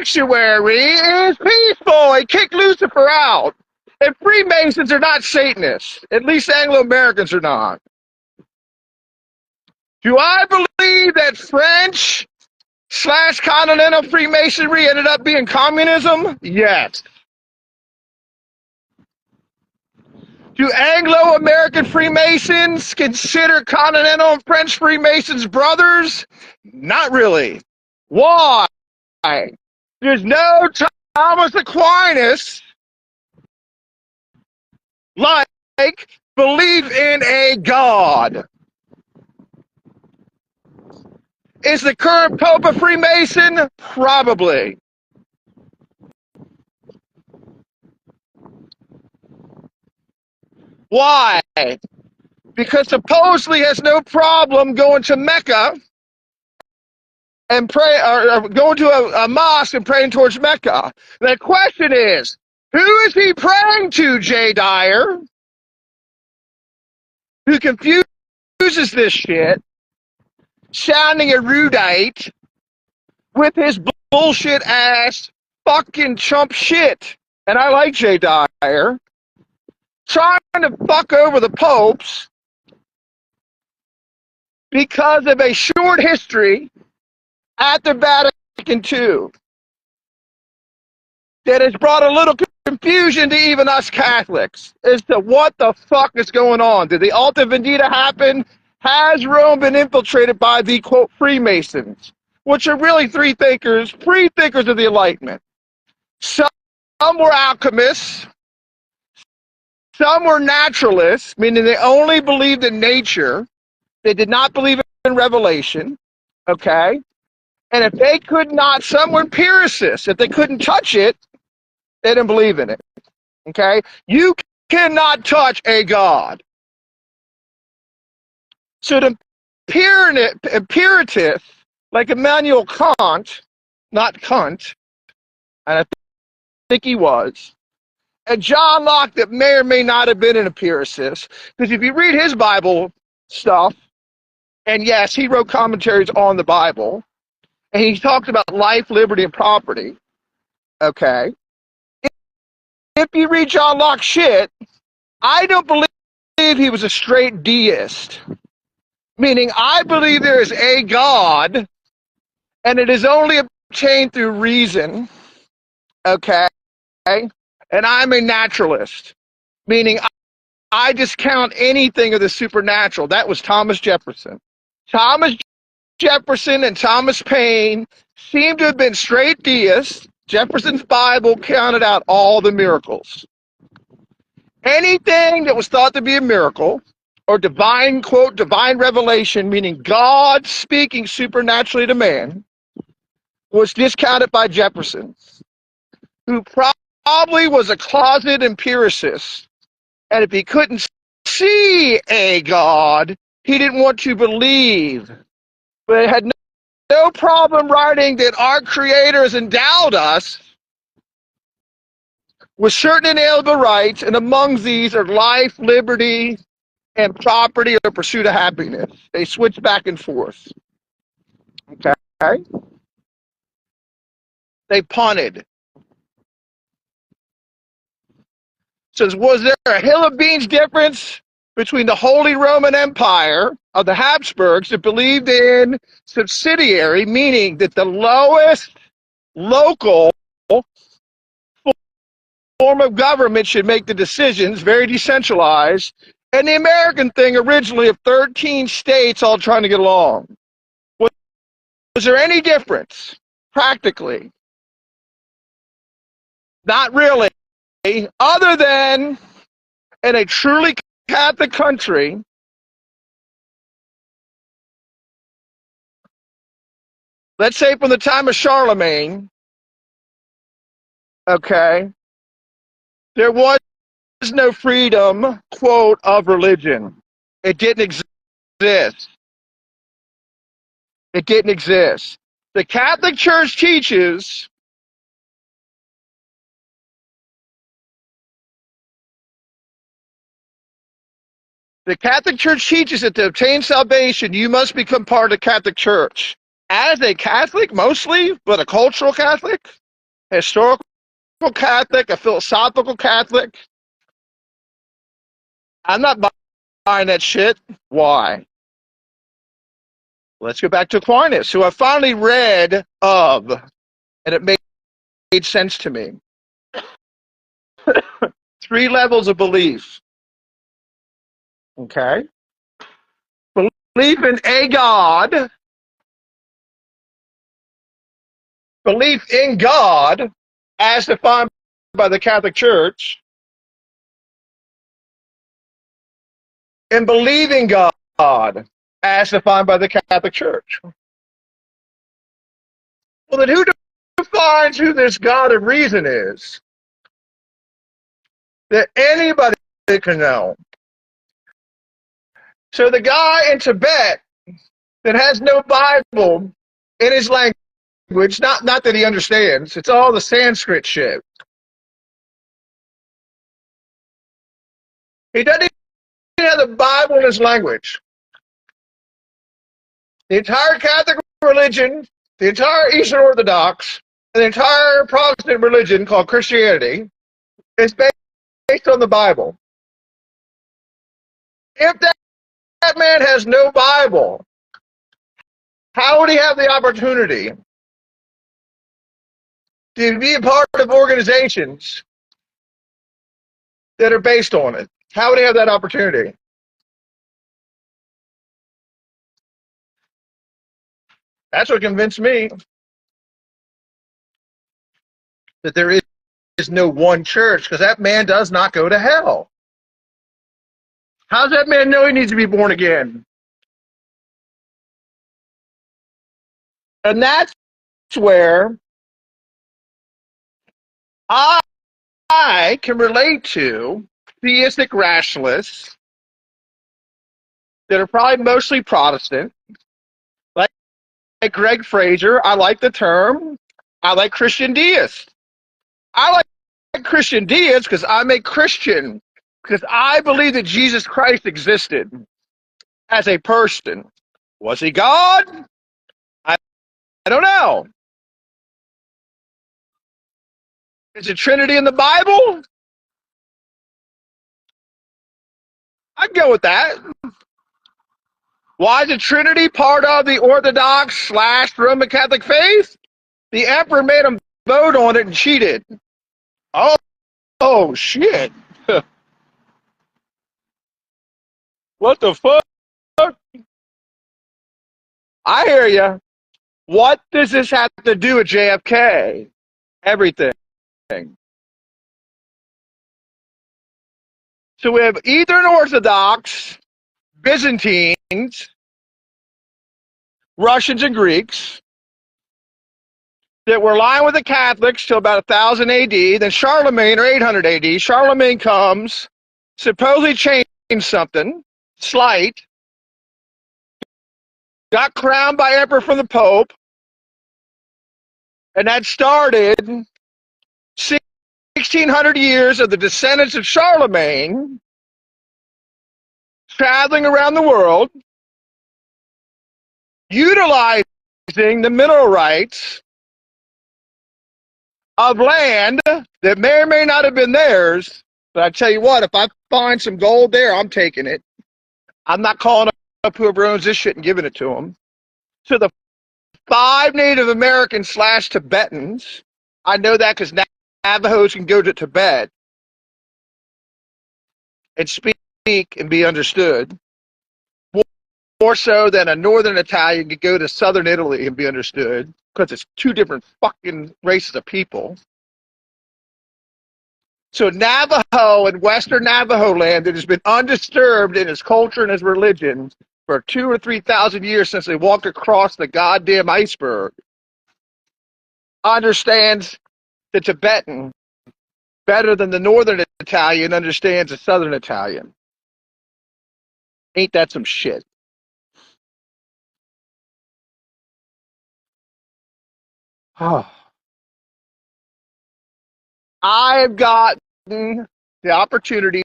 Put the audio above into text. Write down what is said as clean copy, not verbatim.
sanctuary is peaceful and kick Lucifer out. And Freemasons are not Satanists. At least Anglo-Americans are not. Do I believe that French/continental Freemasonry ended up being communism? Yes. Do Anglo-American Freemasons consider continental and French Freemasons brothers? Not really. Why? There's no Thomas Aquinas like belief in a God. Is the current Pope a Freemason? Probably. Why? Because supposedly has no problem going to Mecca and pray, or going to a mosque and praying towards Mecca. The question is, who is he praying to, Jay Dyer? Who confuses this shit, sounding erudite with his bullshit ass fucking chump shit. And I like Jay Dyer. Trying to fuck over the popes because of a short history at the Vatican II that has brought a little confusion to even us Catholics as to what the fuck is going on. Did the Alta Vendita happen? Has Rome been infiltrated by the, quote, Freemasons, which are really pre-thinkers of the Enlightenment? Some were alchemists. Some were naturalists, meaning they only believed in nature. They did not believe in revelation, okay? And if they could not, some were empiricists. If they couldn't touch it, they didn't believe in it, okay? You cannot touch a God. So the empiricists, like Immanuel Kant, not Kant, and I think he was, and John Locke, that may or may not have been an empiricist, because if you read his Bible stuff, and yes, he wrote commentaries on the Bible, and he talked about life, liberty, and property, okay? If you read John Locke's shit, I don't believe he was a straight deist, meaning I believe there is a God, and it is only obtained through reason, okay? And I'm a naturalist, meaning I discount anything of the supernatural. That was Thomas Jefferson. Thomas Jefferson and Thomas Paine seem to have been straight deists. Jefferson's Bible counted out all the miracles. Anything that was thought to be a miracle, or divine, quote, divine revelation, meaning God speaking supernaturally to man, was discounted by Jefferson, who probably was a closet empiricist, and if he couldn't see a God, he didn't want to believe, but had no problem writing that our Creator has endowed us with certain inalienable rights, and among these are life, liberty, and property, or pursuit of happiness. They switch back and forth. Okay? They punted. Says, was there a hill of beans difference between the Holy Roman Empire of the Habsburgs that believed in subsidiary, meaning that the lowest local form of government should make the decisions, very decentralized, and the American thing originally of 13 states all trying to get along? Was there any difference practically? Not really. Other than in a truly Catholic country, let's say from the time of Charlemagne, okay, there was no freedom, quote, of religion. It didn't exist. It didn't exist. The Catholic Church teaches that to obtain salvation, you must become part of the Catholic Church. As a Catholic, mostly, but a cultural Catholic, historical Catholic, a philosophical Catholic. I'm not buying that shit. Why? Let's go back to Aquinas, who I finally read of, and it made sense to me. 3 levels of belief. Okay? Belief in a God, belief in God as defined by the Catholic Church, and believing God as defined by the Catholic Church. Well, then who defines who this God of reason is? That anybody can know. So the guy in Tibet that has no Bible in his language, not that he understands, it's all the Sanskrit shit. He doesn't even have the Bible in his language. The entire Catholic religion, the entire Eastern Orthodox, and the entire Protestant religion called Christianity is based on the Bible. If that man has no Bible, how would he have the opportunity to be a part of organizations that are based on it? How would he have that opportunity? That's what convinced me that there is no one church, because that man does not go to hell. How does that man know he needs to be born again? And that's where I can relate to theistic rationalists that are probably mostly Protestant, like Greg Fraser. I like the term. I like Christian deists. I like Christian deists because I'm a Christian, because I believe that Jesus Christ existed as a person. Was he God? I don't know. Is the Trinity in the Bible? I'd go with that. Why is the Trinity part of the Orthodox / Roman Catholic faith? The emperor made them vote on it and cheated. Oh shit. What the fuck? I hear you. What does this have to do with JFK? Everything. So we have Eastern Orthodox, Byzantines, Russians, and Greeks that were aligned with the Catholics till about 1000 AD. Then Charlemagne, or 800 AD, Charlemagne comes, supposedly changed something, slight, got crowned by emperor from the Pope, and that started 1600 years of the descendants of Charlemagne traveling around the world, utilizing the mineral rights of land that may or may not have been theirs. But I tell you what, if I find some gold there, I'm taking it. I'm not calling up whoever owns this shit and giving it to them. So the 5 Native Americans / Tibetans, I know that because Navajos can go to Tibet and speak and be understood, more so than a northern Italian could go to southern Italy and be understood, because it's 2 different fucking races of people. So Navajo and Western Navajo land that has been undisturbed in its culture and its religion for 2,000 or 3,000 years since they walked across the goddamn iceberg understands the Tibetan better than the northern Italian understands the southern Italian. Ain't that some shit? Oh. I've gotten the opportunity